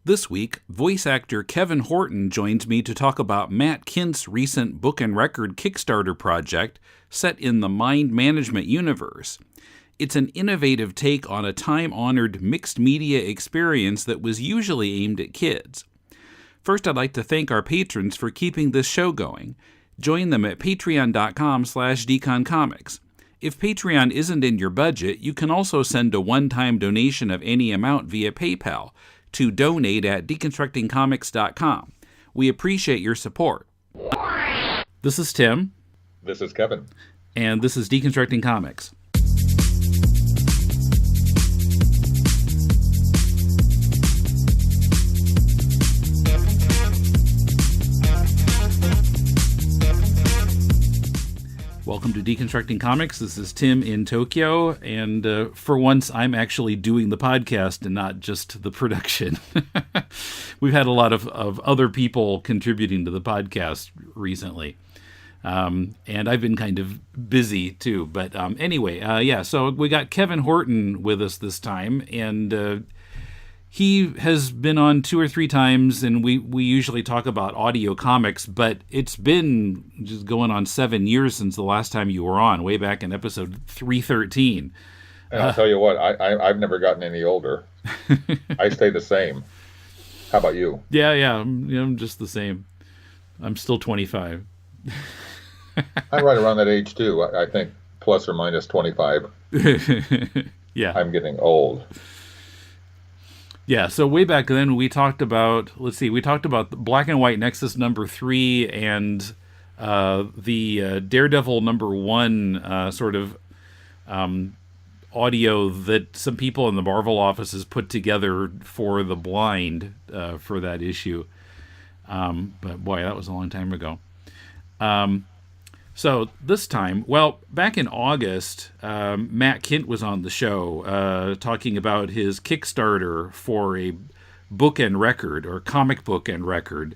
This week, voice actor Kevin Horton joins me to talk about Matt Kindt's recent book and record Kickstarter project set in the Mind Management universe. It's an innovative take on a time-honored mixed media experience that was usually aimed at kids. First, I'd like to thank our patrons for keeping this show going. Join them at patreon.com/deconcomics. If Patreon isn't in your budget, you can also send a one-time donation of any amount via PayPal to donate@deconstructingcomics.com. We appreciate your support. This is Tim. This is Kevin. And this is Deconstructing Comics. Welcome to Deconstructing Comics. This is Tim in Tokyo, and for once, I'm actually doing the podcast and not just the production. We've had a lot of other people contributing to the podcast recently, and I've been kind of busy too. But anyway, so we got Kevin Horton with us this time, and he has been on 2 or 3 times, and we usually talk about audio comics, but it's been just going on 7 years since the last time you were on, way back in episode 313. And I'll tell you what, I've never gotten any older. I stay the same. How about you? Yeah, I'm just the same. I'm still 25. I'm right around that age, too. I think plus or minus 25. Yeah. I'm getting old. Yeah, so way back then we talked about, Black and White Nexus number 3 and the Daredevil number 1 sort of audio that some people in the Marvel offices put together for the blind for that issue. But boy, that was a long time ago. So this time, back in August, Matt Kindt was on the show talking about his Kickstarter for a book and record, or comic book and record.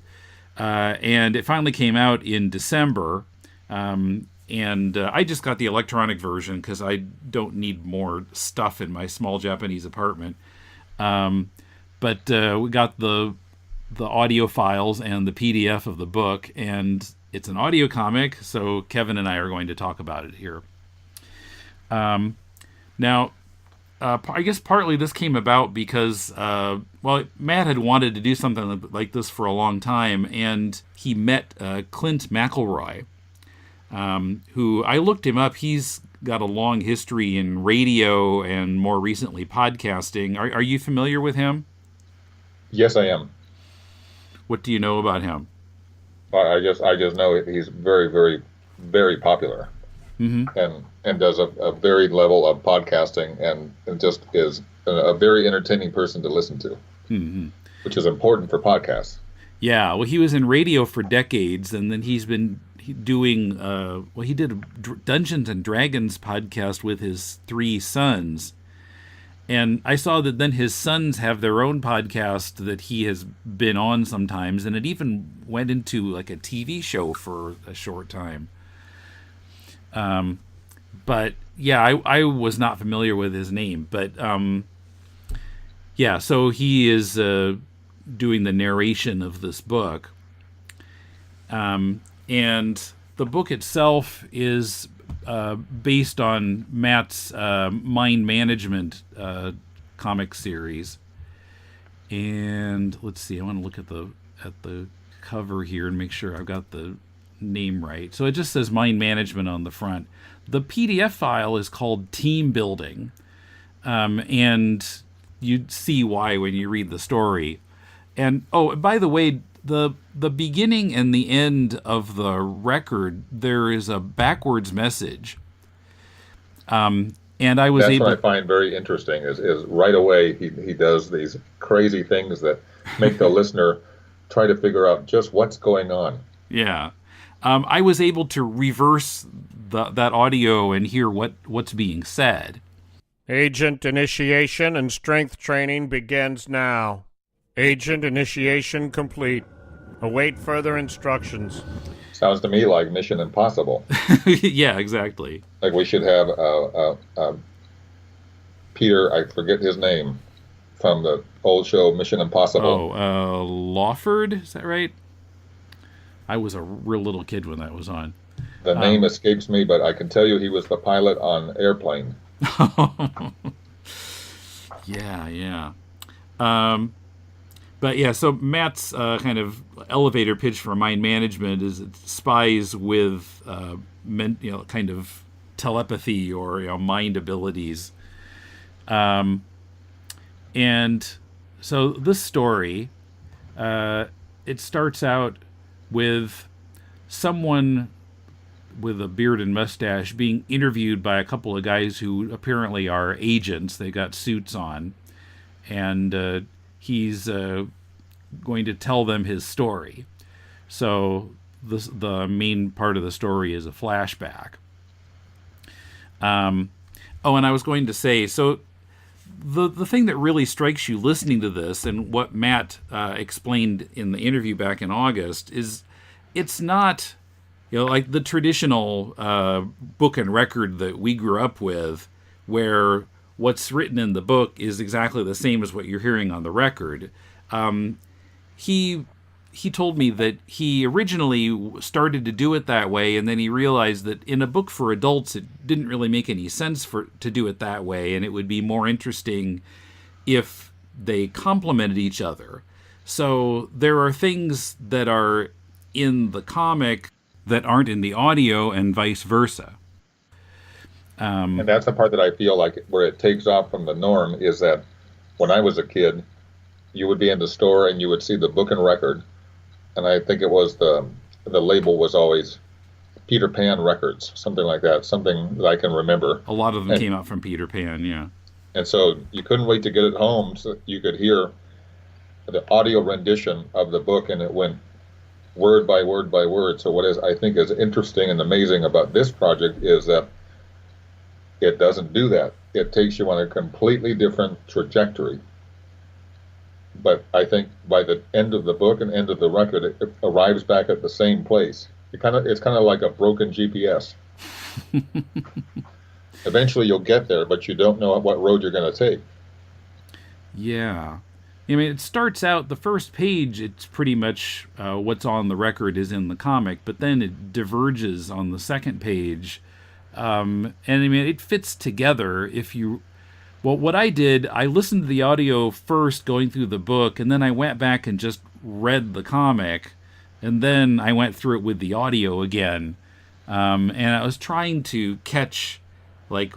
And it finally came out in December. And I just got the electronic version because I don't need more stuff in my small Japanese apartment. But we got the audio files and the PDF of the book, and it's an audio comic, so Kevin and I are going to talk about it here. Now, I guess partly this came about because, Matt had wanted to do something like this for a long time, and he met Clint McElroy, who I looked him up. He's got a long history in radio and more recently podcasting. Are you familiar with him? Yes, I am. What do you know about him? I just know he's very, very, very popular, and does a varied level of podcasting, and just is a very entertaining person to listen to, which is important for podcasts. Yeah, well, he was in radio for decades, and then he's been doing, he did a Dungeons and Dragons podcast with his 3 sons. And I saw that then his sons have their own podcast that he has been on sometimes, and it even went into like a TV show for a short time. But yeah, I was not familiar with his name, but so he is doing the narration of this book. And the book itself is based on Matt's Mind Management comic series. And let's see, I want to look at the cover here and make sure I've got the name right. So it just says Mind Management on the front. The PDF file is called Team Building, and you see why when you read the story. And by the way, the beginning and the end of the record, there is a backwards message. And I was That's what I find very interesting is right away he does these crazy things that make the listener try to figure out just what's going on. Yeah. I was able to reverse that audio and hear what's being said. Agent initiation and strength training begins now. Agent initiation complete. Await further instructions. Sounds to me like Mission Impossible. Yeah, exactly. Like we should have Peter, I forget his name, from the old show Mission Impossible. Lawford, is that right? I was a real little kid when that was on. The name escapes me, but I can tell you he was the pilot on Airplane. Yeah. But yeah, so Matt's kind of elevator pitch for mind management is it spies with kind of telepathy or mind abilities. And so this story, it starts out with someone with a beard and mustache being interviewed by a couple of guys who apparently are agents. They got suits on, and he's going to tell them his story. So the main part of the story is a flashback. And I was going to say, so the thing that really strikes you listening to this, and what Matt explained in the interview back in August, is it's not, like the traditional book and record that we grew up with, where what's written in the book is exactly the same as what you're hearing on the record. He told me that he originally started to do it that way, and then he realized that in a book for adults, it didn't really make any sense to do it that way, and it would be more interesting if they complemented each other. So there are things that are in the comic that aren't in the audio, and vice versa. And that's the part that I feel like where it takes off from the norm is that when I was a kid, you would be in the store and you would see the book and record, and I think it was the label was always Peter Pan Records, something like that, something that I can remember. A lot of them came out from Peter Pan, yeah. And so you couldn't wait to get it home so you could hear the audio rendition of the book, and it went word by word by word. So what I think is interesting and amazing about this project is that it doesn't do that. It takes you on a completely different trajectory. But I think by the end of the book and end of the record, it arrives back at the same place. It's kind of like a broken GPS. Eventually you'll get there, but you don't know what road you're going to take. Yeah. I mean, it starts out, the first page, it's pretty much what's on the record is in the comic, but then it diverges on the second page. And I mean, it fits together well, what I did, I listened to the audio first going through the book, and then I went back and just read the comic, and then I went through it with the audio again. And I was trying to catch, like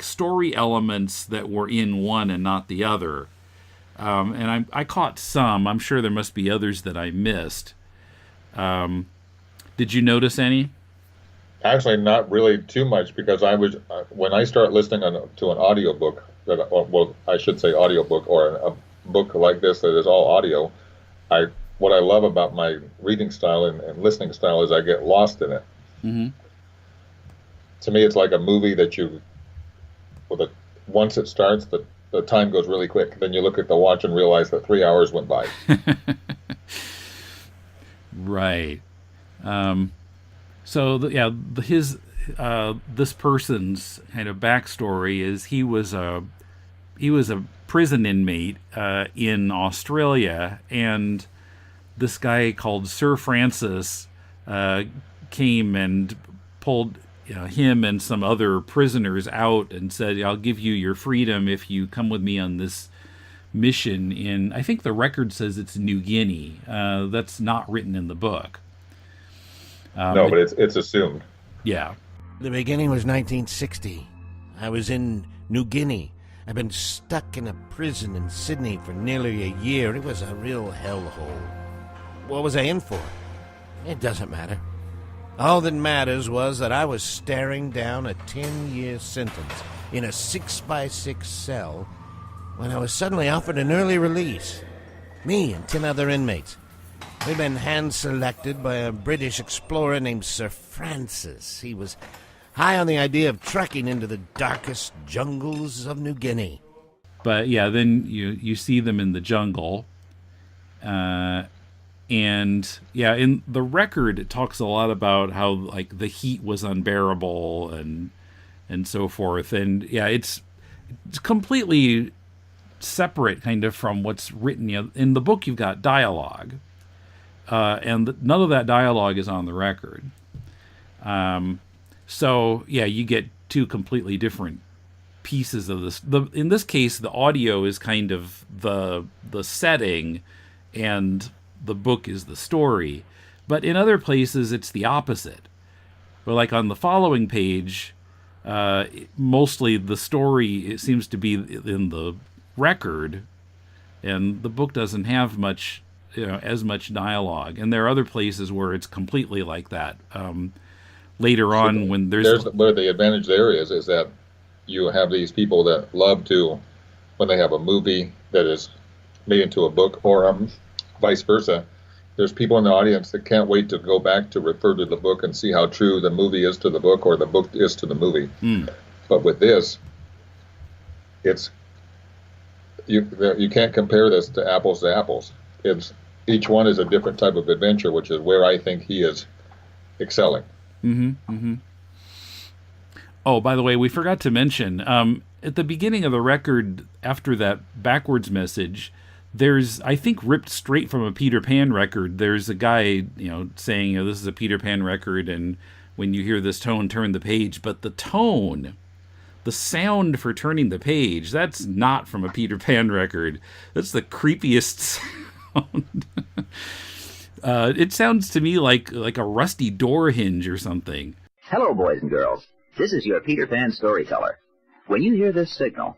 story elements that were in one and not the other. And I caught some. I'm sure there must be others that I missed. Did you notice any? Actually, not really too much, because when I start listening to an audiobook, I should say audiobook, or a book like this that is all audio, what I love about my reading style and listening style is I get lost in it. Mm-hmm. To me, it's like a movie that once it starts, the time goes really quick. Then you look at the watch and realize that 3 hours went by. Right. So this person's kind of backstory is he was a prison inmate in Australia, and this guy called Sir Francis came and pulled him and some other prisoners out and said, "I'll give you your freedom if you come with me on this mission in," I think the record says it's New Guinea. That's not written in the book. No, but it's assumed. Yeah. The beginning was 1960. I was in New Guinea. I'd been stuck in a prison in Sydney for nearly a year. It was a real hellhole. What was I in for? It doesn't matter. All that matters was that I was staring down a 10-year sentence in a 6x6 cell when I was suddenly offered an early release. Me and 10 other inmates. We'd been hand-selected by a British explorer named Sir Francis. He was high on the idea of trekking into the darkest jungles of New Guinea. But yeah, then you see them in the jungle. And yeah, in the record, it talks a lot about how like the heat was unbearable and so forth. And yeah, it's completely separate kind of from what's written. In the book, you've got dialogue, and none of that dialogue is on the record. So yeah, you get two completely different pieces of this. In this case, the audio is kind of the setting, and the book is the story. But in other places, it's the opposite. But like on the following page, mostly the story, it seems to be in the record, and the book doesn't have much, as much dialogue. And there are other places where it's completely like that. Later on, when there's where the advantage there is that you have these people that love to, when they have a movie that is made into a book, or vice versa, there's people in the audience that can't wait to go back to refer to the book and see how true the movie is to the book or the book is to the movie. But with this, it's you can't compare this to apples. It's each one is a different type of adventure, which is where I think he is excelling. Oh, by the way, we forgot to mention, at the beginning of the record, after that backwards message, there's, I think, ripped straight from a Peter Pan record, there's a guy, saying, this is a Peter Pan record, and when you hear this tone, turn the page. But the tone, the sound for turning the page, that's not from a Peter Pan record. That's the creepiest sound. It sounds to me like a rusty door hinge or something. Hello, boys and girls. This is your Peter Pan storyteller. When you hear this signal,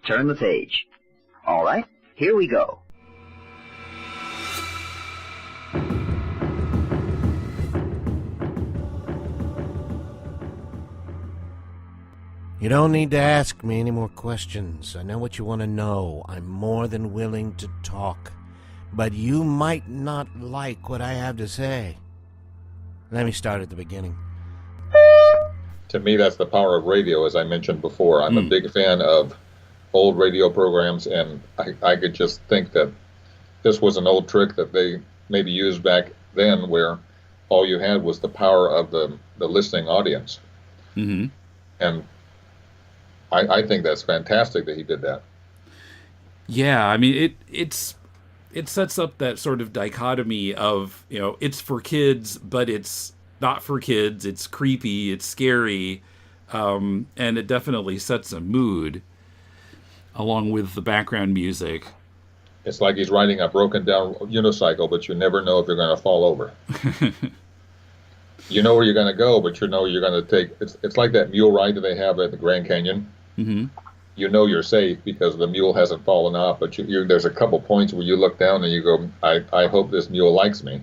turn the page. All right, here we go. You don't need to ask me any more questions. I know what you want to know. I'm more than willing to talk. But you might not like what I have to say. Let me start at the beginning. To me, that's the power of radio, as I mentioned before. I'm a big fan of old radio programs, and I could just think that this was an old trick that they maybe used back then, where all you had was the power of the listening audience. And I think that's fantastic that he did that. Yeah, I mean, it sets up that sort of dichotomy of, it's for kids, but it's not for kids. It's creepy, it's scary, and it definitely sets a mood along with the background music. It's like he's riding a broken down unicycle, but you never know if you're going to fall over. You know where you're going to go, but you know you're going to take... It's like that mule ride that they have at the Grand Canyon. You know you're safe because the mule hasn't fallen off, but there's a couple points where you look down and you go, I hope this mule likes me.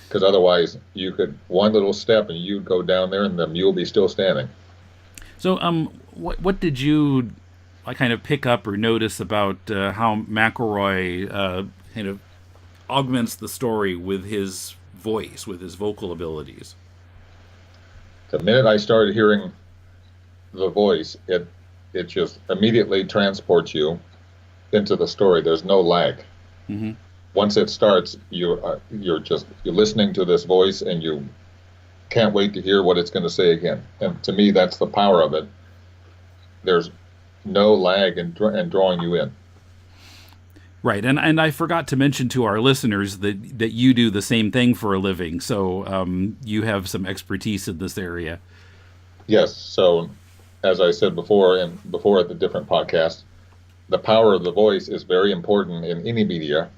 Because otherwise, you could, one little step and you'd go down there and the mule be still standing. So, what did you kind of pick up or notice about how McElroy kind of augments the story with his voice, with his vocal abilities? The minute I started hearing the voice, it just immediately transports you into the story. There's no lag. Once it starts, you're listening to this voice, and you can't wait to hear what it's going to say again. And to me, that's the power of it. There's no lag in drawing you in. Right, and I forgot to mention to our listeners that you do the same thing for a living, so you have some expertise in this area. Yes, so as I said before at the different podcasts, the power of the voice is very important in any media,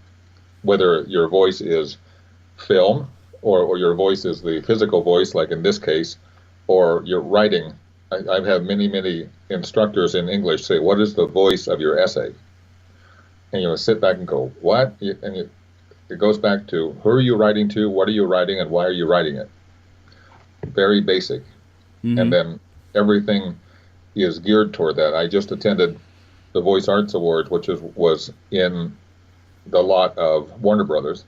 whether your voice is film or your voice is the physical voice, like in this case, or your writing. I've had many instructors in English say, what is the voice of your essay? And you sit back and go, what? And it goes back to, who are you writing to, what are you writing, and why are you writing it? Very basic. And then everything is geared toward that. I just attended the Voice Arts Awards, which was in the lot of Warner Brothers,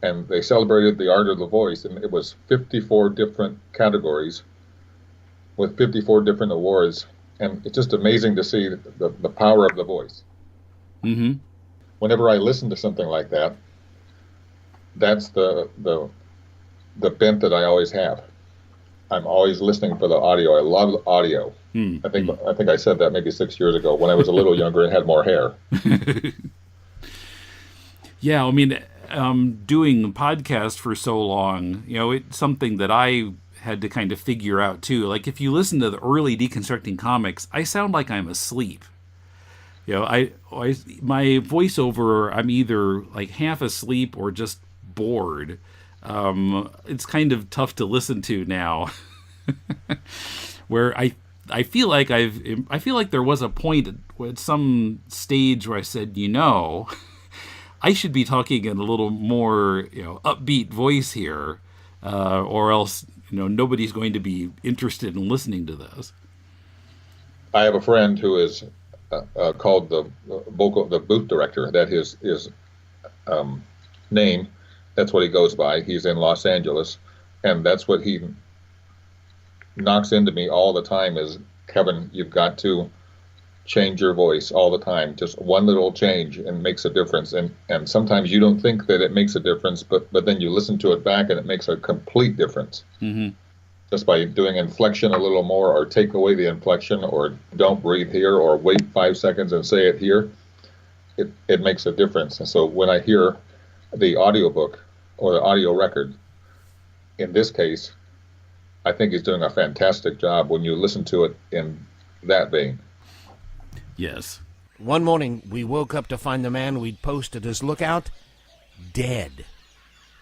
and they celebrated the art of the voice, and it was 54 different categories with 54 different awards, and it's just amazing to see the power of the voice. Whenever I listen to something like that, that's the bent that I always have. I'm always listening for the audio. I love audio. I think I said that maybe 6 years ago when I was a little younger and had more hair. Yeah, I mean, doing a podcast for so long, it's something that I had to kind of figure out too. Like if you listen to the early Deconstructing Comics, I sound like I'm asleep. My voiceover, I'm either like half asleep or just bored. It's kind of tough to listen to now. Where I feel like there was a point at some stage where I said, I should be talking in a little more, upbeat voice here, or else, nobody's going to be interested in listening to this. I have a friend who is called the booth director. That is his name. That's what he goes by. He's in Los Angeles, and that's what he knocks into me all the time is, Kevin, you've got to change your voice all the time. Just one little change and makes a difference. And sometimes you don't think that it makes a difference, but then you listen to it back and it makes a complete difference. Mm-hmm. Just by doing inflection a little more, or take away the inflection, or don't breathe here, or wait 5 seconds and say it here, it makes a difference. And so when I hear the audiobook or the audio record, in this case, I think he's doing a fantastic job when you listen to it in that vein. Yes. One morning, we woke up to find the man we'd posted as lookout dead.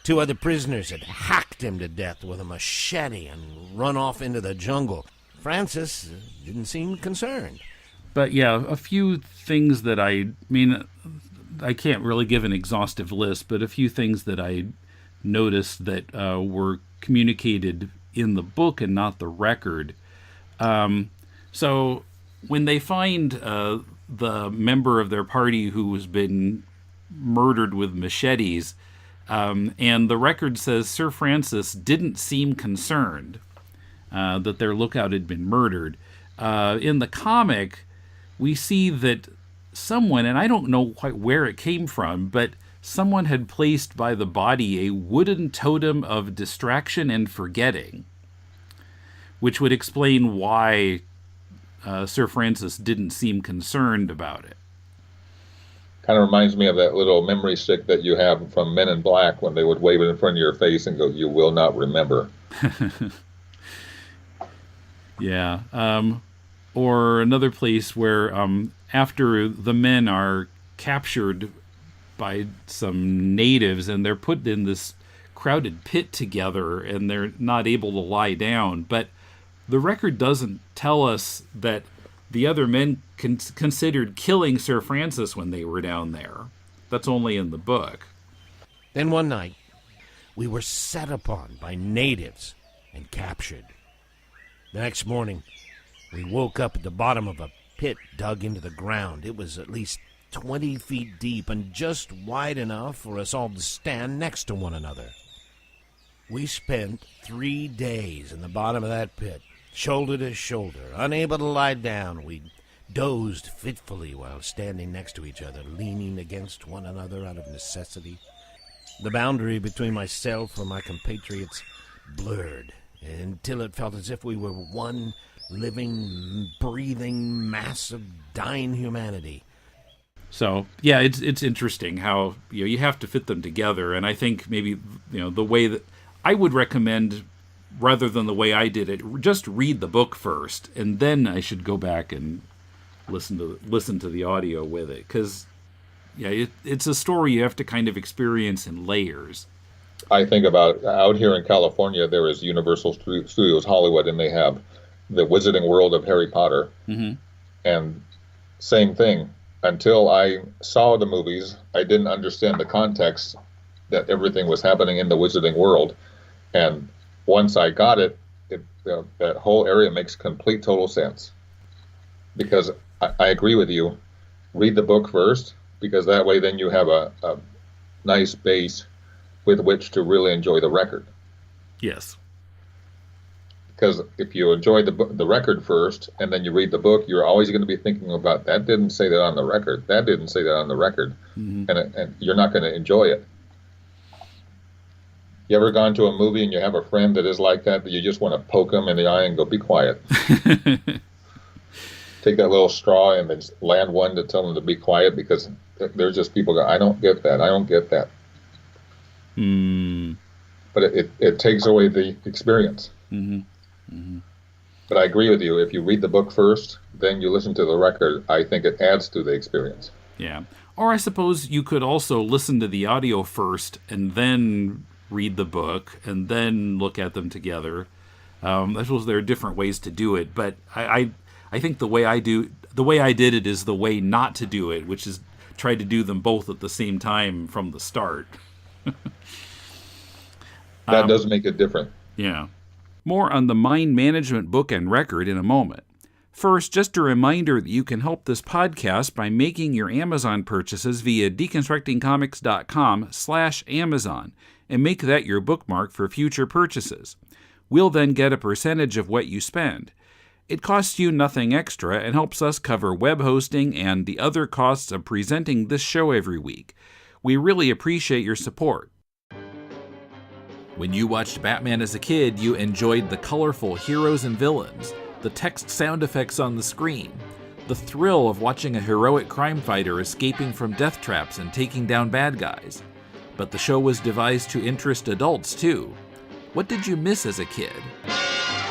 2 other prisoners had hacked him to death with a machete and run off into the jungle. Francis didn't seem concerned. But yeah, a few things that I can't really give an exhaustive list, but a few things that I noticed that were communicated in the book and not the record. So when they find the member of their party who has been murdered with machetes, and the record says Sir Francis didn't seem concerned that their lookout had been murdered. In the comic, we see that someone, and I don't know quite where it came from, but someone had placed by the body a wooden totem of distraction and forgetting, which would explain why Sir Francis didn't seem concerned about it. Kind of reminds me of that little memory stick that you have from Men in Black when they would wave it in front of your face and go, "You will not remember." Yeah. Or another place where after the men are captured by some natives and they're put in this crowded pit together and they're not able to lie down, but the record doesn't tell us that the other men considered killing Sir Francis when they were down there. That's only in the book. Then one night, we were set upon by natives and captured. The next morning, we woke up at the bottom of a pit dug into the ground. It was at least 20 feet deep and just wide enough for us all to stand next to one another. We spent 3 days in the bottom of that pit, shoulder to shoulder, unable to lie down. We dozed fitfully while standing next to each other, leaning against one another out of necessity. The boundary between myself and my compatriots blurred until it felt as if we were one living, breathing mass of dying humanity. So, yeah, it's interesting how you have to fit them together, and I think maybe the way that I would recommend, rather than the way I did it, just read the book first, and then I should go back and listen to the audio with it, because it's a story you have to kind of experience in layers. I think about out here in California, there is Universal Studios Hollywood, and they have the Wizarding World of Harry Potter, and same thing. Until I saw the movies, I didn't understand the context that everything was happening in the Wizarding World. And once I got it, that whole area makes complete total sense. Because I agree with you. Read the book first, because that way then you have a nice base with which to really enjoy the record. Yes. Because if you enjoy the record first and then you read the book, you're always going to be thinking about, that didn't say that on the record. That didn't say that on the record. And you're not going to enjoy it. You ever gone to a movie and you have a friend that is like that you just want to poke them in the eye and go, be quiet? Take that little straw and then land one to tell them to be quiet, because there's just people go, I don't get that. I don't get that. But it takes away the experience. But I agree with you. If you read the book first, then you listen to the record, I think it adds to the experience. Yeah. Or I suppose you could also listen to the audio first and then read the book and then look at them together. I suppose there are different ways to do it, but I think the way I did it is the way not to do it, which is try to do them both at the same time from the start. That does make it different. Yeah. More on the Mind Management book and record in a moment. First, just a reminder that you can help this podcast by making your Amazon purchases via deconstructingcomics.com/Amazon and make that your bookmark for future purchases. We'll then get a percentage of what you spend. It costs you nothing extra and helps us cover web hosting and the other costs of presenting this show every week. We really appreciate your support. When you watched Batman as a kid, you enjoyed the colorful heroes and villains, the text sound effects on the screen, the thrill of watching a heroic crime fighter escaping from death traps and taking down bad guys. But the show was devised to interest adults too. What did you miss as a kid?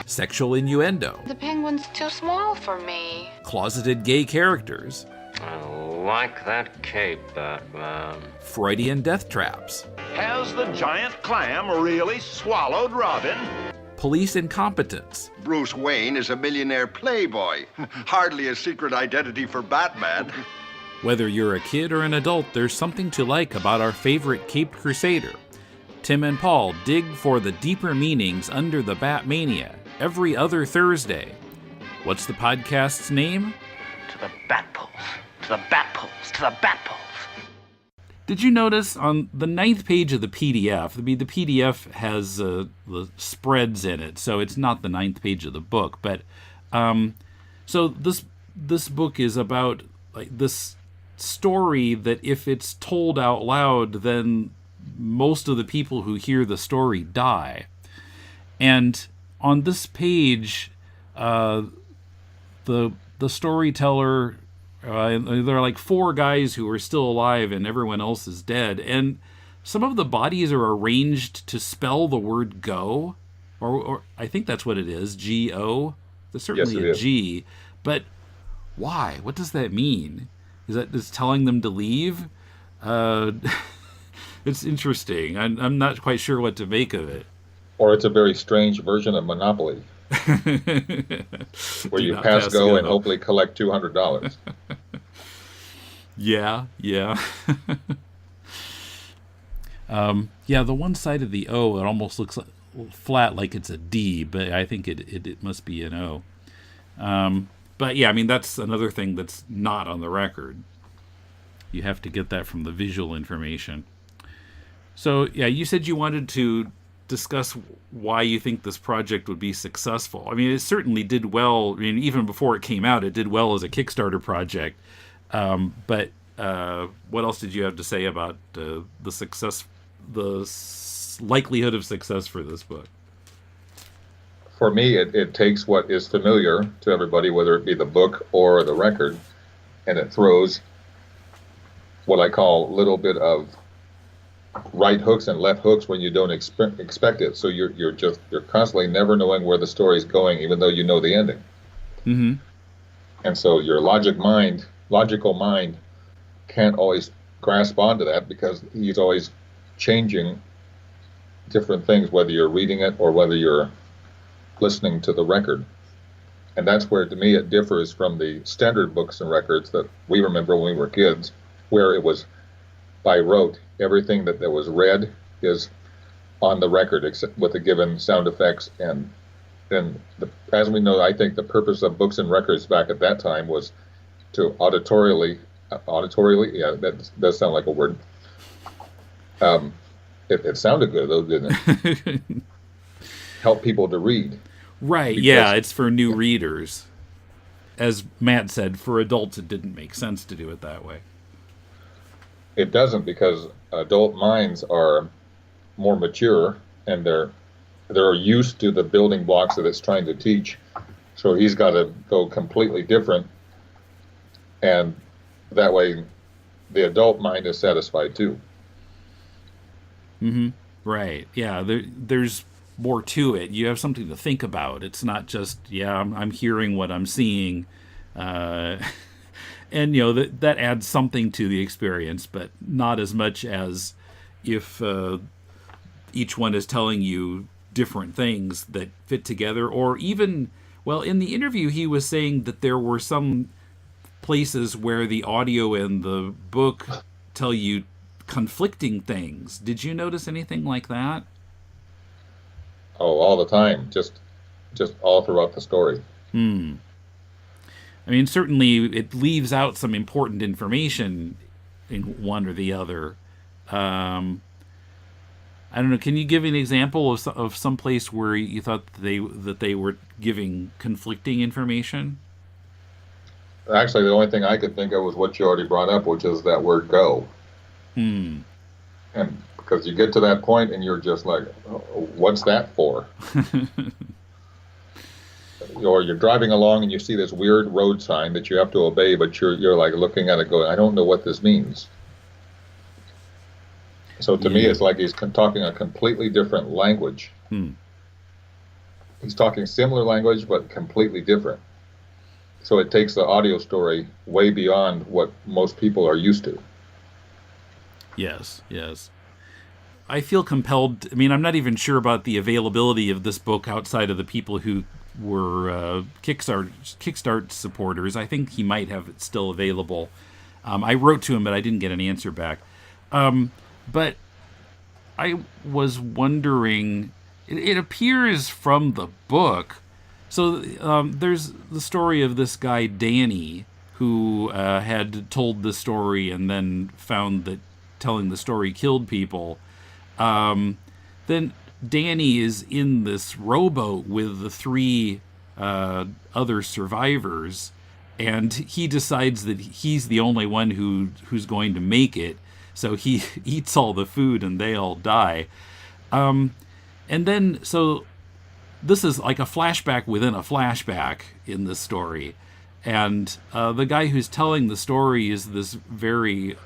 Sexual innuendo. The penguin's too small for me. Closeted gay characters. I like that cape, Batman. Freudian death traps. Has the giant clam really swallowed Robin? Police incompetence. Bruce Wayne is a millionaire playboy. Hardly a secret identity for Batman. Whether you're a kid or an adult, there's something to like about our favorite Caped Crusader. Tim and Paul dig for the deeper meanings under the Batmania every other Thursday. What's the podcast's name? To the Batpoles. To the Batpoles. To the Batpoles. Did you notice on the 9th page of the PDF, the PDF has the spreads in it, so it's not the 9th page of the book, but so this book is about like this story that if it's told out loud, then most of the people who hear the story die. And on this page, the storyteller, there are like 4 guys who are still alive and everyone else is dead. And some of the bodies are arranged to spell the word go, or I think that's what it is, G-O. There's certainly a G, but why? What does that mean? Is that just telling them to leave? It's interesting. I'm not quite sure what to make of it. Or it's a very strange version of Monopoly, where you pass go and hopefully collect $200. Yeah. Yeah, the one side of the O, it almost looks flat like it's a D, but I think it must be an O. But yeah, I mean, that's another thing that's not on the record. You have to get that from the visual information. So, yeah, you said you wanted to discuss why you think this project would be successful. I mean, it certainly did well. I mean, even before it came out, it did well as a Kickstarter project. But what else did you have to say about the likelihood of success for this book? For me, it takes what is familiar to everybody, whether it be the book or the record, and it throws what I call a little bit of right hooks and left hooks when you don't expect it. So you're constantly never knowing where the story's going, even though you know the ending. Mm-hmm. And so your logical mind can't always grasp onto that, because he's always changing different things, whether you're reading it or whether you're listening to the record. And that's where, to me, it differs from the standard books and records that we remember when we were kids, where it was by rote. Everything that was read is on the record, except with the given sound effects. And then, as we know, I think the purpose of books and records back at that time was to auditorially, yeah, that does sound like a word. It sounded good, though, didn't it? Help people to read. Right, yeah, it's for new readers. As Matt said, for adults it didn't make sense to do it that way. It doesn't, because adult minds are more mature and they're used to the building blocks that it's trying to teach. So he's got to go completely different, and that way the adult mind is satisfied too. Mm-hmm. Right. Yeah. There's more to it. You have something to think about. It's not just, I'm hearing what I'm seeing. And, that adds something to the experience, but not as much as if each one is telling you different things that fit together. Or even, in the interview, he was saying that there were some places where the audio and the book tell you conflicting things. Did you notice anything like that? Oh, all the time, just all throughout the story. I mean, certainly it leaves out some important information in one or the other. I don't know. Can you give an example of some place where you thought that they were giving conflicting information? Actually, the only thing I could think of was what you already brought up, which is that word "go." And because you get to that point and you're just like, oh, what's that for? Or you're driving along and you see this weird road sign that you have to obey, but you're like looking at it going, I don't know what this means. So to me, it's like he's talking a completely different language. He's talking similar language, but completely different. So it takes the audio story way beyond what most people are used to. Yes. I feel compelled. I mean, I'm not even sure about the availability of this book outside of the people who were Kickstarter supporters. I think he might have it still available. I wrote to him, but I didn't get an answer back. But I was wondering, it appears from the book. So there's the story of this guy, Danny, who had told the story and then found that telling the story killed people. Then Danny is in this rowboat with the three other survivors, and he decides that he's the only one who's going to make it. So he eats all the food and they all die. And then, so this is like a flashback within a flashback in this story. And the guy who's telling the story is this very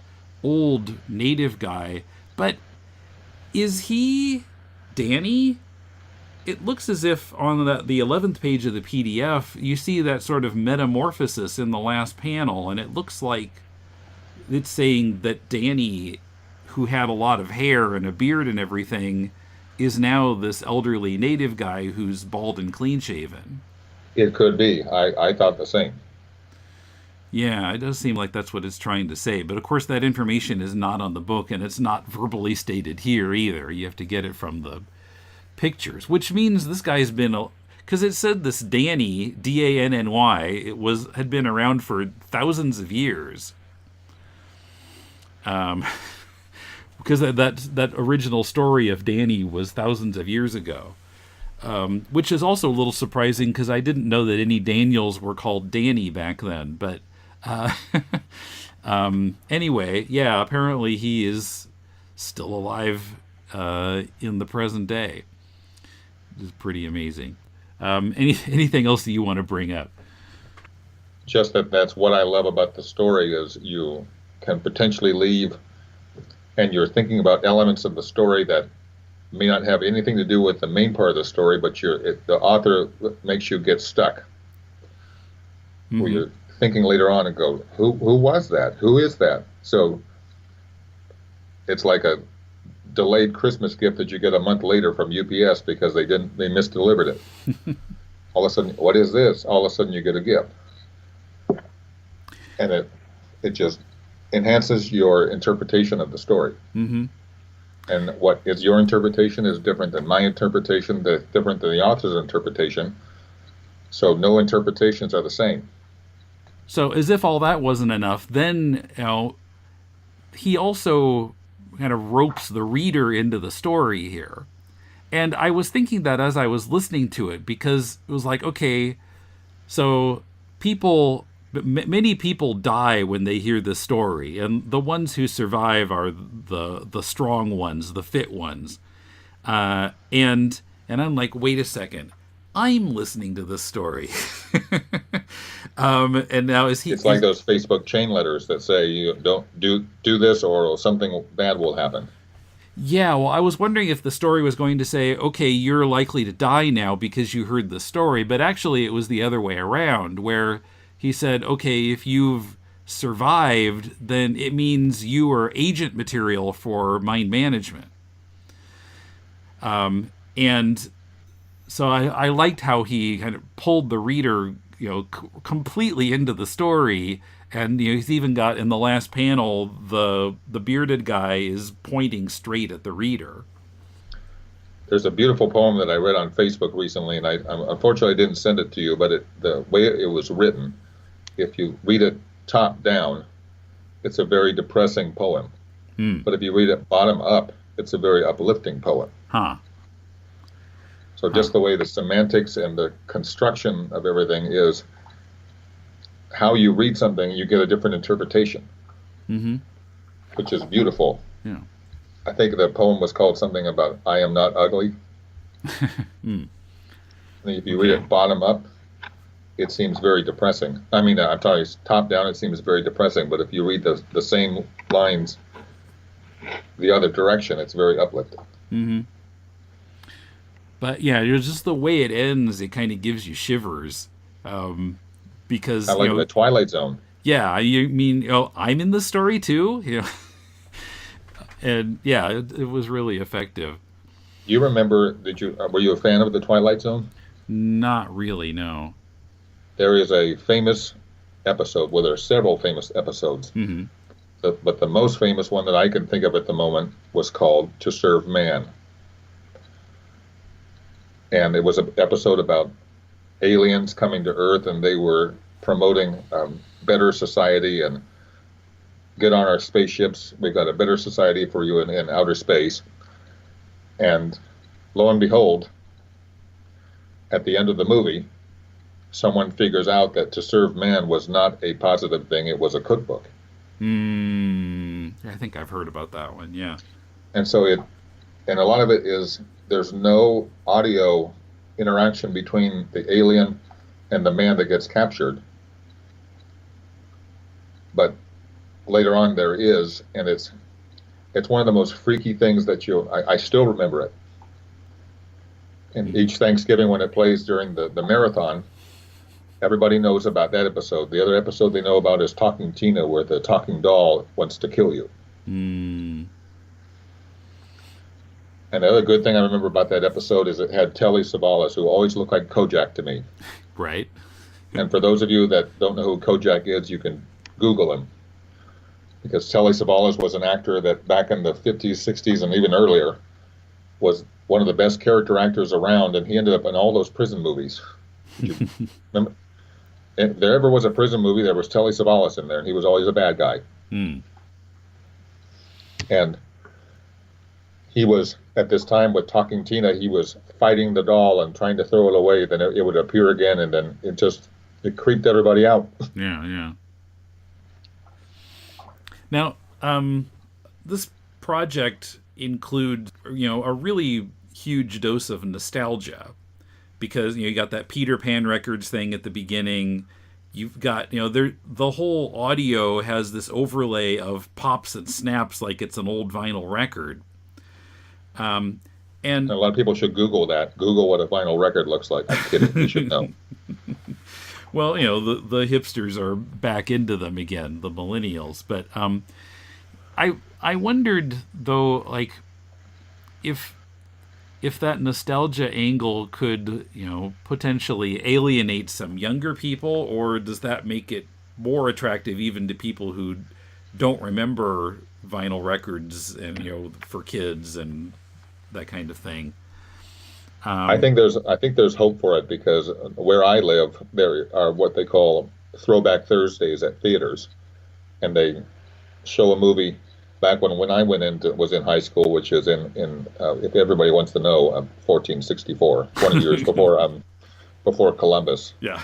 old native guy. But is he Danny? It looks as if on the 11th page of the PDF, you see that sort of metamorphosis in the last panel, and it looks like it's saying that Danny, who had a lot of hair and a beard and everything, is now this elderly native guy who's bald and clean-shaven. It could be. I thought the same. Yeah, it does seem like that's what it's trying to say. But of course that information is not on the book, and it's not verbally stated here either. You have to get it from the pictures, which means this guy's been, because it said this Danny, D-A-N-N-Y, had been around for thousands of years. Because that original story of Danny was thousands of years ago. Which is also a little surprising because I didn't know that any Daniels were called Danny back then. But anyway, yeah, apparently he is still alive in the present day. Which is pretty amazing. Anything else that you want to bring up? Just that's what I love about the story is you can potentially leave and you're thinking about elements of the story that may not have anything to do with the main part of the story, but the author makes you get stuck. Mm-hmm. Where you're thinking later on and go, who was that? Who is that? So it's like a delayed Christmas gift that you get a month later from UPS because they misdelivered it. All of a sudden, what is this? All of a sudden you get a gift. And it just enhances your interpretation of the story. Mm-hmm. And what is your interpretation is different than my interpretation, that's different than the author's interpretation. So no interpretations are the same. So as if all that wasn't enough, then he also kind of ropes the reader into the story here. And I was thinking that as I was listening to it, because it was like, okay, so many people die when they hear this story, and the ones who survive are the strong ones, the fit ones. And I'm like, wait a second, I'm listening to this story. And now it's like those Facebook chain letters that say you don't do this or something bad will happen. Yeah, well, I was wondering if the story was going to say, okay, you're likely to die now because you heard the story, but actually it was the other way around, where he said, okay, if you've survived, then it means you are agent material for mind management. And so I liked how he kind of pulled the reader, completely into the story. And he's even got, in the last panel, the bearded guy is pointing straight at the reader. There's a beautiful poem that I read on Facebook recently, and I unfortunately didn't send it to you, but the way it was written, if you read it top down, it's a very depressing poem. But if you read it bottom up, it's a very uplifting poem. So just the way the semantics and the construction of everything is, how you read something, you get a different interpretation, which is beautiful. Yeah. I think the poem was called something about "I am not ugly." And if you read it bottom up, it seems very depressing. I mean, I'm sorry, top down, it seems very depressing. But if you read the same lines the other direction, it's very uplifting. But yeah, just the way it ends, it kind of gives you shivers. Because I like the Twilight Zone. Yeah, you mean I'm in the story too, and yeah, it was really effective. You remember? Were you a fan of the Twilight Zone? Not really, no. There is a famous episode. Well, there are several famous episodes, but the most famous one that I can think of at the moment was called "To Serve Man," and it was an episode about aliens coming to Earth, and they were promoting better society and get on our spaceships. We've got a better society for you in outer space. And lo and behold, at the end of the movie, someone figures out that to serve man was not a positive thing. It was a cookbook. I think I've heard about that one, yeah. And so and a lot of it is, there's no audio interaction between the alien and the man that gets captured. But later on there is, and it's one of the most freaky things that I still remember it. And each Thanksgiving when it plays during the marathon, everybody knows about that episode. The other episode they know about is Talking Tina, where the talking doll wants to kill you. And the other good thing I remember about that episode is it had Telly Savalas, who always looked like Kojak to me. Right. And for those of you that don't know who Kojak is, you can Google him. Because Telly Savalas was an actor that back in the 50s, 60s, and even earlier was one of the best character actors around, and he ended up in all those prison movies. Remember? If there ever was a prison movie, there was Telly Savalas in there, and he was always a bad guy. And he was, at this time with Talking Tina, he was fighting the doll and trying to throw it away. Then it would appear again, and then it creeped everybody out. Yeah. Now, this project includes, a really huge dose of nostalgia, because you got that Peter Pan Records thing at the beginning. You've got, the whole audio has this overlay of pops and snaps like it's an old vinyl record. And a lot of people should Google that. Google what a vinyl record looks like. I'm kidding. You should know. Well, the hipsters are back into them again, the millennials. But I wondered though, like, if that nostalgia angle could, potentially alienate some younger people, or does that make it more attractive even to people who don't remember vinyl records and for kids and that kind of thing? I think there's hope for it, because where I live, there are what they call Throwback Thursdays at theaters, and they show a movie back when I was in high school, which is in if everybody wants to know, 1464, 20 years before Columbus. Yeah.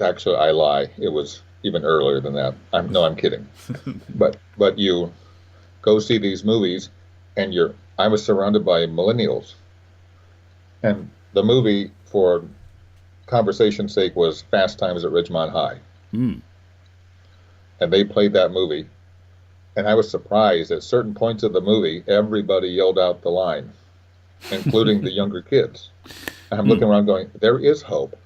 Actually, I lie. It was even earlier than that. I'm kidding. But you go see these movies, and I was surrounded by millennials. And the movie, for conversation's sake, was Fast Times at Ridgemont High. Mm. And they played that movie. And I was surprised at certain points of the movie, everybody yelled out the line, including the younger kids. And I'm looking around going, there is hope.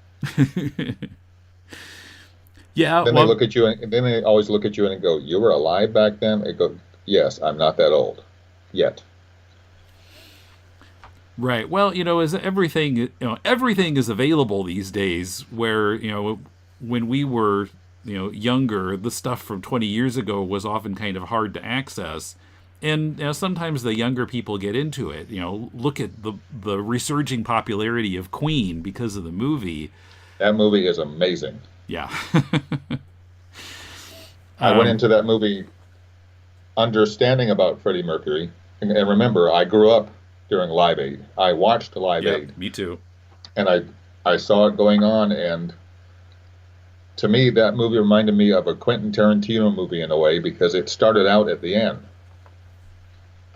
Yeah. Then they look at you, and then they always look at you and go, you were alive back then? And go, yes, I'm not that old yet. Right. Well, as everything is available these days, where, when we were, younger, the stuff from 20 years ago was often kind of hard to access. And sometimes the younger people get into it. Look at the resurging popularity of Queen because of the movie. That movie is amazing. Yeah. I went into that movie understanding about Freddie Mercury. And remember, I grew up during Live Aid. I watched Live Aid. Me too. And I saw it going on, and to me, that movie reminded me of a Quentin Tarantino movie in a way, because it started out at the end.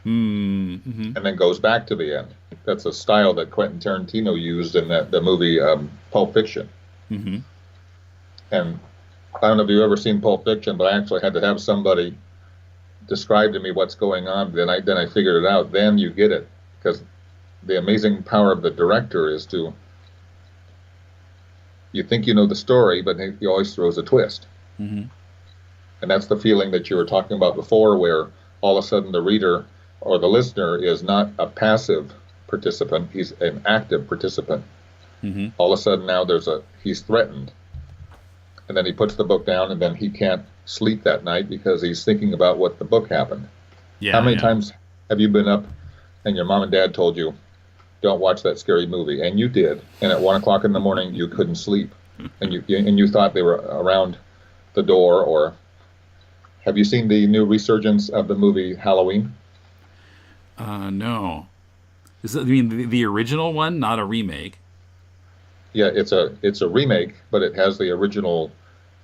Mm-hmm. And then goes back to the end. That's a style that Quentin Tarantino used in the movie Pulp Fiction. Mm-hmm. And I don't know if you've ever seen Pulp Fiction, but I actually had to have somebody describe to me what's going on. Then I figured it out. Then you get it, because the amazing power of the director is you think you know the story, but he always throws a twist. Mm-hmm. And that's the feeling that you were talking about before, where all of a sudden the reader or the listener is not a passive participant, he's an active participant. Mm-hmm. All of a sudden now he's threatened. And then he puts the book down, and then he can't sleep that night because he's thinking about what the book happened. Yeah. How many times have you been up and your mom and dad told you, don't watch that scary movie? And you did. And at 1 o'clock in the morning, you couldn't sleep. And you thought they were around the door. Or have you seen the new resurgence of the movie Halloween? No. Is that, the original one, not a remake? Yeah, it's a remake, but it has the original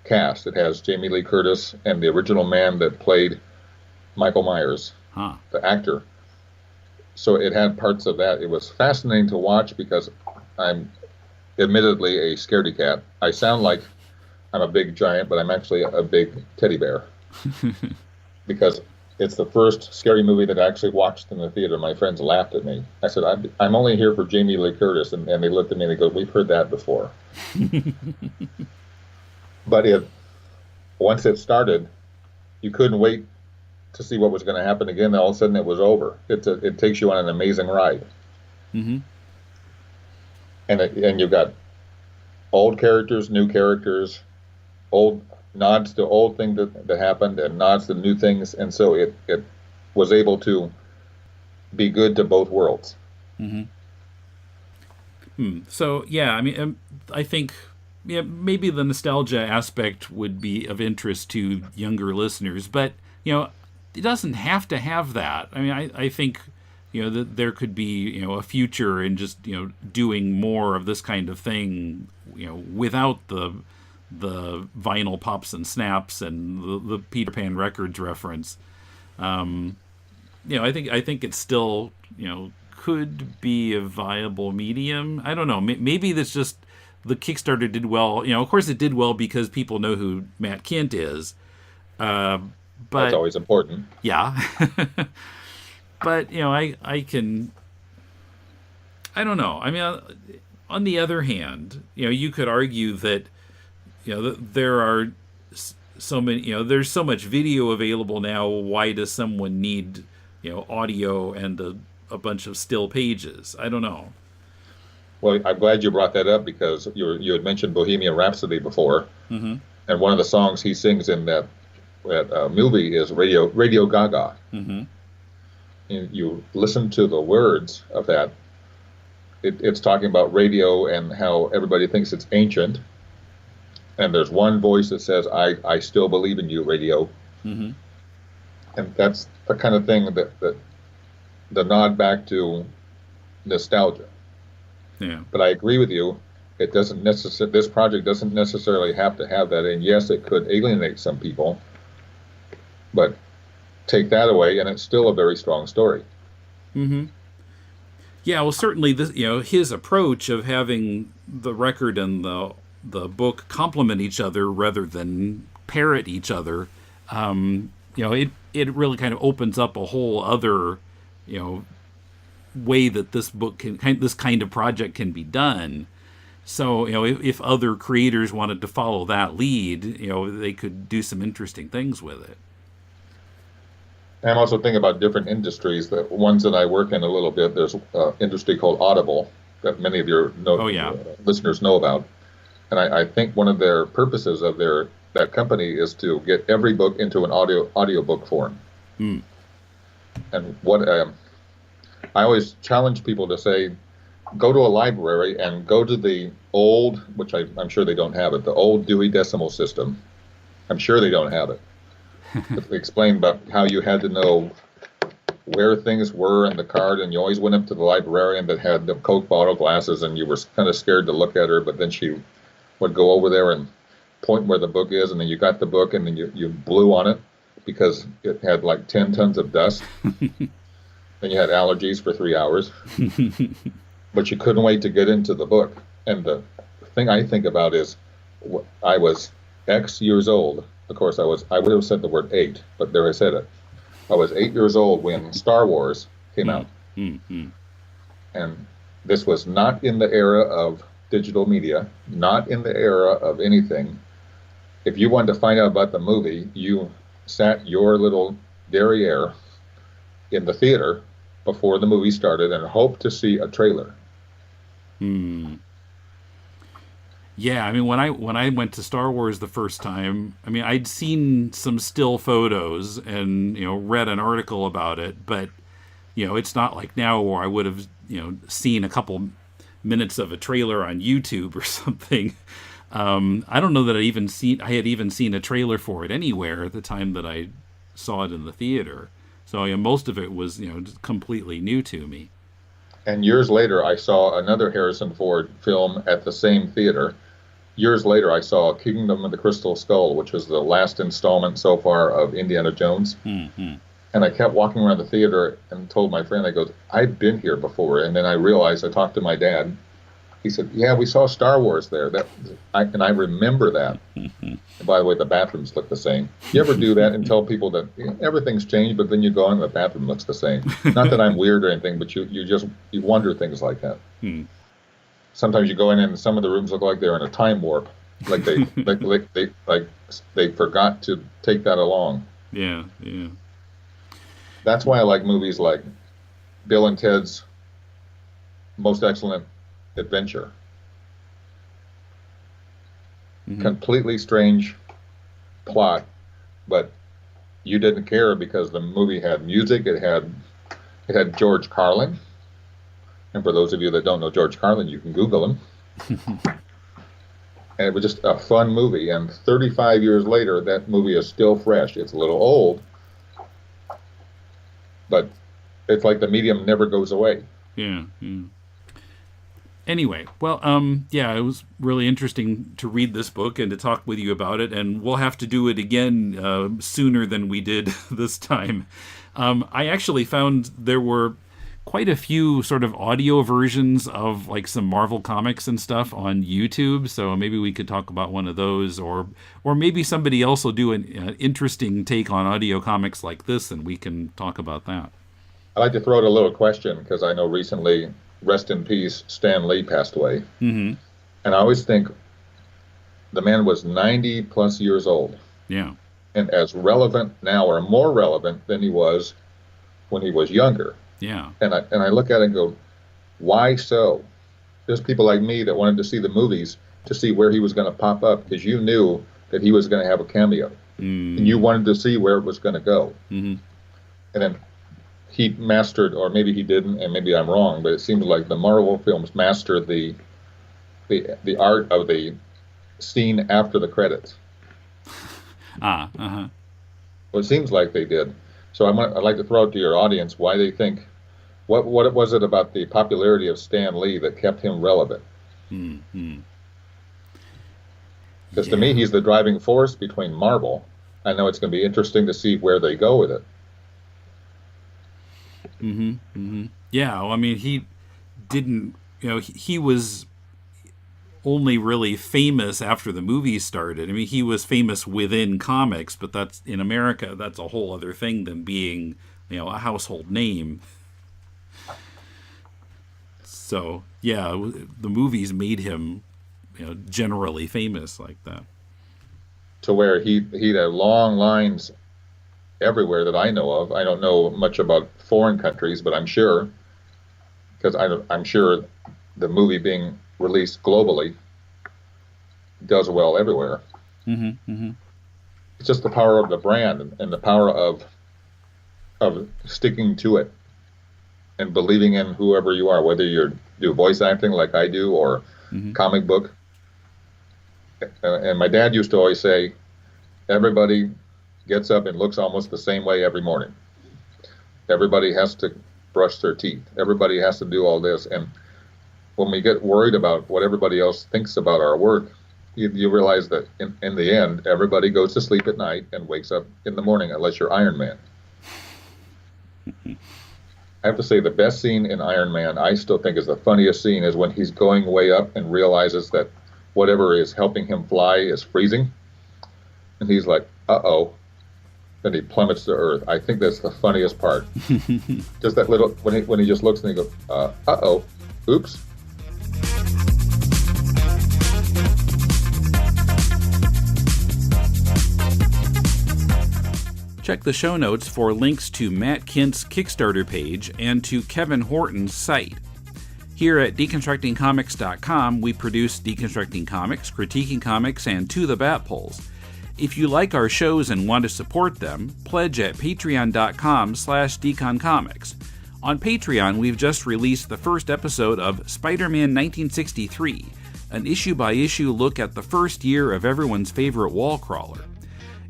cast. It has Jamie Lee Curtis and the original man that played Michael Myers, the actor. So it had parts of that. It was fascinating to watch, because I'm admittedly a scaredy cat. I sound like I'm a big giant, but I'm actually a big teddy bear. Because it's the first scary movie that I actually watched in the theater. My friends laughed at me. I said, I'm only here for Jamie Lee Curtis. And they looked at me and they go, we've heard that before. But once it started, you couldn't wait to see what was going to happen again. All of a sudden it was over. It takes you on an amazing ride. Mm-hmm. And you've got old characters, new characters, old nods to old thing that happened and nods to new things, and so it was able to be good to both worlds. Mm-hmm. So yeah, I think maybe the nostalgia aspect would be of interest to younger listeners, but it doesn't have to have that. I think that there could be a future in just doing more of this kind of thing without the vinyl pops and snaps and the Peter Pan Records reference. I think it's still could be a viable medium. I don't know. Maybe that's just the Kickstarter did well. Of course it did well because people know who Matt Kindt is. But that's always important. Yeah. But I don't know. On the other hand, you could argue that that there are so many, there's so much video available now. Why does someone need, audio and a bunch of still pages? I don't know. Well, I'm glad you brought that up, because you had mentioned Bohemian Rhapsody before. Mm-hmm. And one of the songs he sings in that movie is Radio Gaga. Mm-hmm. You listen to the words of that. It's talking about radio and how everybody thinks it's ancient. And there's one voice that says, I still believe in you, radio. Mm-hmm. And that's the kind of thing that the nod back to nostalgia. Yeah. But I agree with you. It doesn't this project doesn't necessarily have to have that. And yes, it could alienate some people. But take that away, and it's still a very strong story. Yeah, well, certainly this, his approach of having the record and the book complement each other rather than parrot each other, it really kind of opens up a whole other, way that this book this kind of project can be done. So, if other creators wanted to follow that lead, they could do some interesting things with it. I'm also thinking about different industries. The ones that I work in a little bit, there's an industry called Audible that many of your listeners know about. And I think one of their purposes of that company is to get every book into an audiobook form. And what I always challenge people to say, go to a library and go to the old, which I'm sure they don't have it, the old Dewey Decimal System. I'm sure they don't have it. They explained about how you had to know where things were in the card, and you always went up to the librarian that had the Coke bottle glasses, and you were kind of scared to look at her, but then she would go over there and point where the book is, and then you got the book, and then you blew on it because it had like 10 tons of dust. Then you had allergies for 3 hours. But you couldn't wait to get into the book. And the thing I think about is I was X years old. Of course, I would have said the word 8, but there I said it. I was 8 years old when Star Wars came out. And this was not in the era of digital media, not in the era of anything. If you wanted to find out about the movie, you sat your little derriere in the theater before the movie started and hoped to see a trailer. Yeah, I mean, when I went to Star Wars the first time, I mean, I'd seen some still photos and, read an article about it, but, it's not like now where I would have, seen a couple minutes of a trailer on YouTube or something. I don't know that I had even seen a trailer for it anywhere at the time that I saw it in the theater. So most of it was, just completely new to me. And years later, I saw another Harrison Ford film at the same theater. Years later, I saw Kingdom of the Crystal Skull, which was the last installment so far of Indiana Jones. And I kept walking around the theater and told my friend, I go, I've been here before. And then I realized, I talked to my dad. He said, yeah, we saw Star Wars there. And I remember that. And by the way, the bathrooms look the same. You ever do that and tell people that everything's changed, but then you go in, the bathroom looks the same? Not that I'm weird or anything, but you wonder things like that. Sometimes you go in and some of the rooms look like they're in a time warp, like they forgot to take that along. Yeah. That's why I like movies like Bill and Ted's Most Excellent Adventure. Completely strange plot, but you didn't care because the movie had music. It had George Carlin, and for those of you that don't know George Carlin, you can Google him. And it was just a fun movie. And 35 years later, that movie is still fresh. It's a little old, but it's like the medium never goes away. Yeah. Anyway, well, it was really interesting to read this book and to talk with you about it, and we'll have to do it again sooner than we did this time. I actually found there were quite a few sort of audio versions of like some Marvel comics and stuff on YouTube, so maybe we could talk about one of those, or maybe somebody else will do an interesting take on audio comics like this, and we can talk about that. I'd like to throw out a little question, because I know recently, rest in peace, Stan Lee passed away. And I always think the man was 90 plus years old. Yeah. And as relevant now, or more relevant than he was when he was younger. Yeah. And I look at it and go, why so? There's people like me that wanted to see the movies to see where he was going to pop up, because you knew that he was going to have a cameo. And you wanted to see where it was going to go. And then he mastered, or maybe he didn't, and maybe I'm wrong, but it seems like the Marvel films mastered the art of the scene after the credits. Well, it seems like they did. So I'd like to throw out to your audience why they think, what was it about the popularity of Stan Lee that kept him relevant? Because to me, he's the driving force between Marvel. I know it's going to be interesting to see where they go with it. Yeah, well, I mean, he didn't, he was only really famous after the movies started. I mean, he was famous within comics, but that's, in America, that's a whole other thing than being, a household name. So, yeah, the movies made him, generally famous like that. To where he had long lines everywhere that I know of. I don't know much about foreign countries, but I'm sure, because I'm sure the movie being released globally does well everywhere. It's just the power of the brand and the power of sticking to it and believing in whoever you are, whether you do voice acting like I do or comic book. And my dad used to always say, everybody gets up and looks almost the same way every morning. Everybody has to brush their teeth. Everybody has to do all this. And when we get worried about what everybody else thinks about our work, you realize that in the end, everybody goes to sleep at night and wakes up in the morning, unless you're Iron Man. I have to say, the best scene in Iron Man, I still think is the funniest scene, is when he's going way up and realizes that whatever is helping him fly is freezing. And he's like, uh-oh. Then he plummets to Earth. I think that's the funniest part. Just that little, when he just looks and he goes, uh-oh, oops. Check the show notes for links to Matt Kindt's Kickstarter page and to Kevin Horton's site. Here at deconstructingcomics.com, we produce Deconstructing Comics, Critiquing Comics, and To the Bat Polls. If you like our shows and want to support them, pledge at patreon.com/deconcomics. On Patreon, we've just released the first episode of Spider-Man 1963, an issue-by-issue look at the first year of everyone's favorite wall crawler.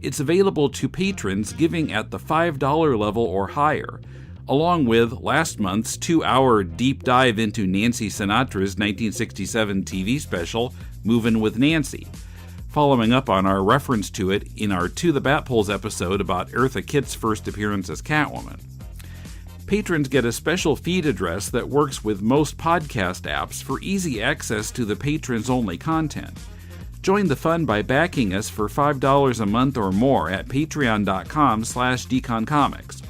It's available to patrons giving at the $5 level or higher, along with last month's 2-hour deep dive into Nancy Sinatra's 1967 TV special, Movin' with Nancy, following up on our reference to it in our To the Bat Polls episode about Eartha Kitt's first appearance as Catwoman. Patrons get a special feed address that works with most podcast apps for easy access to the patrons-only content. Join the fun by backing us for $5 a month or more at patreon.com/deconcomics.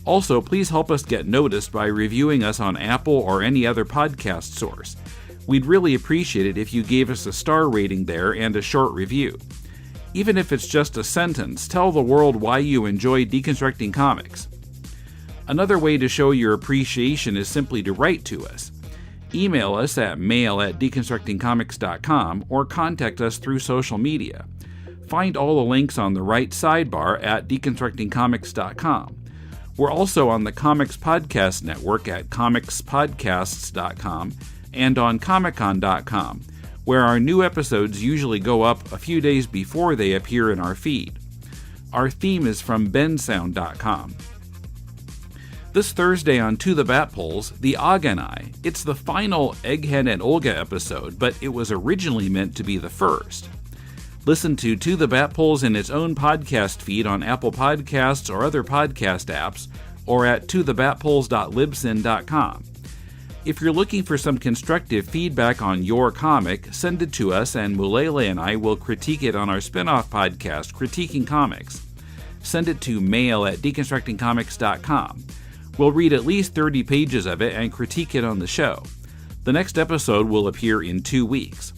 Also, please help us get noticed by reviewing us on Apple or any other podcast source. We'd really appreciate it if you gave us a star rating there and a short review. Even if it's just a sentence, tell the world why you enjoy Deconstructing Comics. Another way to show your appreciation is simply to write to us. Email us at mail@deconstructingcomics.com or contact us through social media. Find all the links on the right sidebar at deconstructingcomics.com. We're also on the Comics Podcast Network at comicspodcasts.com and on comicon.com, where our new episodes usually go up a few days before they appear in our feed. Our theme is from bensound.com. This Thursday on To the Bat Polls, The Og and I. It's the final Egghead and Olga episode, but it was originally meant to be the first. Listen to the Bat Polls in its own podcast feed on Apple Podcasts or other podcast apps, or at tothebatpolls.libsyn.com. If you're looking for some constructive feedback on your comic, send it to us and Mulele and I will critique it on our spin-off podcast, Critiquing Comics. Send it to mail@deconstructingcomics.com. We'll read at least 30 pages of it and critique it on the show. The next episode will appear in 2 weeks.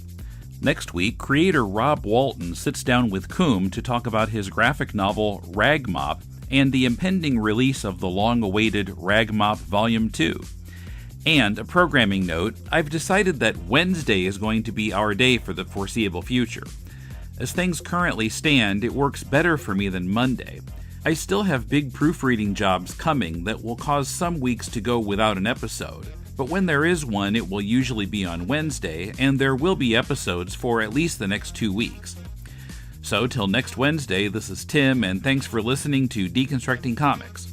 Next week, creator Rob Walton sits down with Coombe to talk about his graphic novel Rag Mop and the impending release of the long-awaited Rag Mop Volume 2. And a programming note, I've decided that Wednesday is going to be our day for the foreseeable future. As things currently stand, it works better for me than Monday. I still have big proofreading jobs coming that will cause some weeks to go without an episode, but when there is one, it will usually be on Wednesday, and there will be episodes for at least the next 2 weeks. So till next Wednesday, this is Tim, and thanks for listening to Deconstructing Comics.